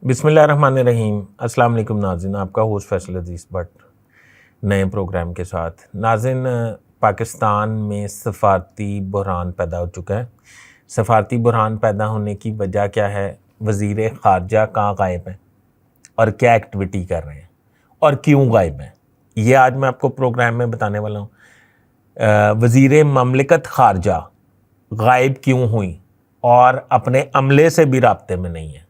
बिस्मिल्लाहिर्रहमानिर्रहीम। अस्सलाम वालेकुम नाज़रीन, आपका होस्ट फैसल अजीज़ भट्ट नए प्रोग्राम के साथ। नाज़रीन, पाकिस्तान में सफ़ारती बहरान पैदा हो चुका है। सफ़ारती बहरान पैदा होने की वजह क्या है? वज़ीर ख़ारजा कहाँ गायब हैं और क्या एक्टिविटी कर रहे हैं और क्यों गायब हैं, ये आज मैं आपको प्रोग्राम में बताने वाला हूँ। वज़ीर ममलिकत ख़ारजा गायब क्यों हुई और अपने अमले से भी राब्ते में नहीं है।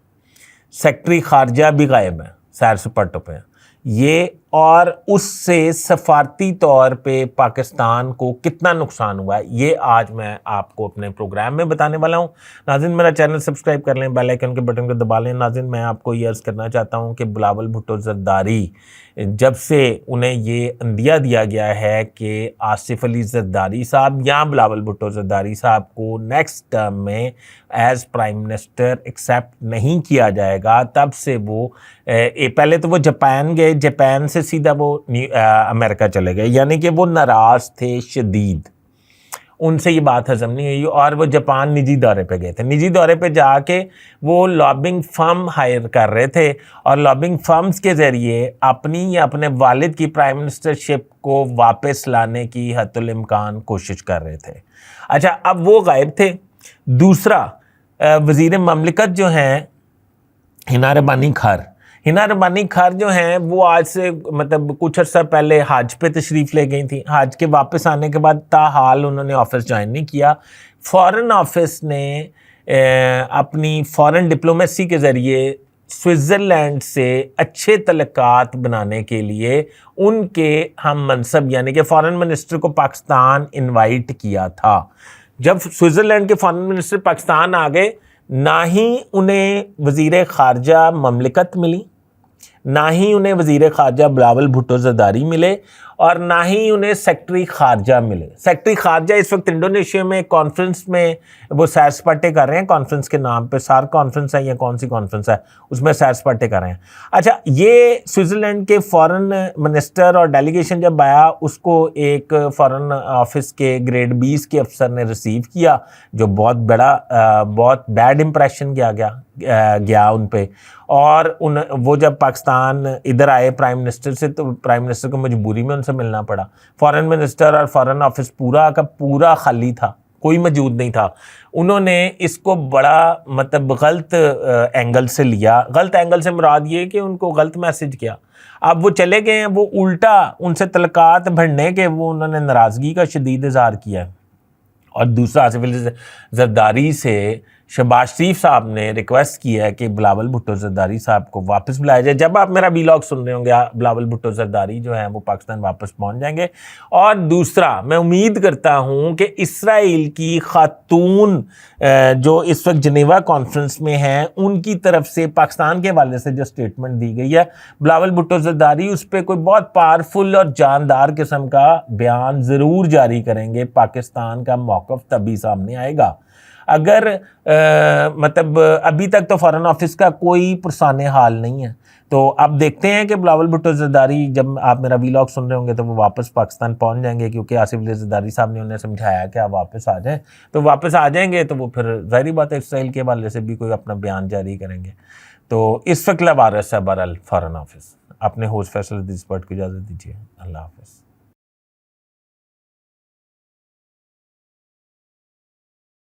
सेक्रेटरी ख़ारजा भी गायब है, सैर सपाटों पे ये, और उससे सफारती तौर पे पाकिस्तान को कितना नुकसान हुआ है ये आज मैं आपको अपने प्रोग्राम में बताने वाला हूँ। नाज़रीन, मेरा चैनल सब्सक्राइब कर लें, बेल आइकन के बटन को दबा लें। नाज़रीन, मैं आपको ये अर्ज़ करना चाहता हूँ कि बिलावल भुट्टो ज़रदारी, जब से उन्हें ये अंदिया दिया गया है कि आसिफ अली ज़रदारी साहब या बिलावल भुट्टो ज़रदारी साहब को नेक्स्ट टर्म में एज़ प्राइम मिनिस्टर एक्सेप्ट नहीं किया जाएगा, तब से वो पहले तो वो जापान गए, जापान से सीधा वो अमेरिका चले गए, यानी कि वो नाराज़ थे शदीद, उनसे ये बात हजम नहीं हुई और वो जापान निजी दौरे पे गए थे। निजी दौरे पे जाके वो लॉबिंग फर्म हायर कर रहे थे और लॉबिंग फर्म्स के ज़रिए अपनी या अपने वालिद की प्राइम मिनिस्टरशिप को वापस लाने की हत्तुल इम्कान कोशिश कर रहे थे। अच्छा, अब वो गायब थे। दूसरा, वज़ीर ममलिकत जो हैं हिना रब्बानी खार जो हैं वो आज से मतलब कुछ अर्सा पहले हज पे तशरीफ़ ले गई थी। हज के वापस आने के बाद ताहाल उन्होंने ऑफिस ज्वाइन नहीं किया। फ़ॉरेन ऑफिस ने अपनी फ़ॉरेन डिप्लोमेसी के ज़रिए स्विट्ज़रलैंड से अच्छे तल्लुकात बनाने के लिए उनके हम मनसब यानी कि फ़ॉरेन मिनिस्टर को पाकिस्तान इनवाइट किया था। जब स्विट्ज़रलैंड के फ़ॉरेन मिनिस्टर पाकिस्तान आ गए, ना ही उन्हें वज़ीर ख़ारजा ममलिकत मिली, ना ही उन्हें वज़ीर ख़ारजा बिलावल भुट्टो ज़रदारी मिले और ना ही उन्हें सेक्रेटरी ख़ारजा मिले। सेक्रेटरी ख़ारजा इस वक्त इंडोनेशिया में कॉन्फ्रेंस में वो सैर सपाटे कर रहे हैं, कॉन्फ्रेंस के नाम पे सार कॉन्फ्रेंस है या कौन सी कॉन्फ्रेंस है, उसमें सैर सपाटे कर रहे हैं। अच्छा, ये स्विट्ज़रलैंड के फ़ॉरेन मिनिस्टर और डेलीगेशन जब आया, उसको एक फ़ॉरेन ऑफिस के ग्रेड 20 के अफसर ने रिसीव किया, जो बहुत बहुत बैड इम्प्रेशन गया उन पे। और वो जब पाकिस्तान इधर आए प्राइम मिनिस्टर से, तो प्राइम मिनिस्टर को मजबूरी में उनसे मिलना पड़ा। फॉरेन मिनिस्टर और फॉरेन ऑफिस पूरा का पूरा खाली था, कोई मौजूद नहीं था। उन्होंने इसको बड़ा मतलब गलत एंगल से लिया। गलत एंगल से मुराद ये कि उनको गलत मैसेज किया। अब वो चले गए हैं, वो उल्टा उनसे तलकात बढ़ने के वो उन्होंने नाराज़गी का शदीद इज़हार किया है। और दूसरा, आसिफ अली ज़रदारी से शहबाज शरीफ साहब ने रिक्वेस्ट की है कि बिलावल भुट्टो ज़रदारी साहब को वापस बुलाया जाए। जब आप मेरा व्लॉग सुन रहे होंगे, बिलावल भुट्टो ज़रदारी जो है वो पाकिस्तान वापस पहुंच जाएंगे। और दूसरा, मैं उम्मीद करता हूं कि इसराइल की खातून जो इस वक्त जनेवा कॉन्फ्रेंस में हैं, उनकी तरफ से पाकिस्तान के हवाले से जो स्टेटमेंट दी गई है, बिलावल भुट्टो ज़रदारी उस पर कोई बहुत पावरफुल और जानदार किस्म का बयान ज़रूर जारी करेंगे। पाकिस्तान का मौक़िफ़ तभी सामने आएगा। अगर मतलब अभी तक तो फॉरेन ऑफिस का कोई पुरसाने हाल नहीं है, तो अब देखते हैं कि बिलावल भुट्टो ज़रदारी, जब आप मेरा व्लॉग सुन रहे होंगे तो वो वापस पाकिस्तान पहुंच जाएंगे, क्योंकि आसिफ अली ज़रदारी साहब ने उन्हें समझाया कि आप वापस आ जाएं। तो वापस आ जाएंगे तो वो फिर ज़ाहिर बात है इसराइल के हवाले से भी कोई अपना बयान जारी करेंगे। तो इस वक्त लवारस है बहरहाल फॉरेन ऑफिस। अपने होस्ट फैसल अजीज़ भट्ट को इजाज़त दीजिए। अल्लाह हाफ़िज़।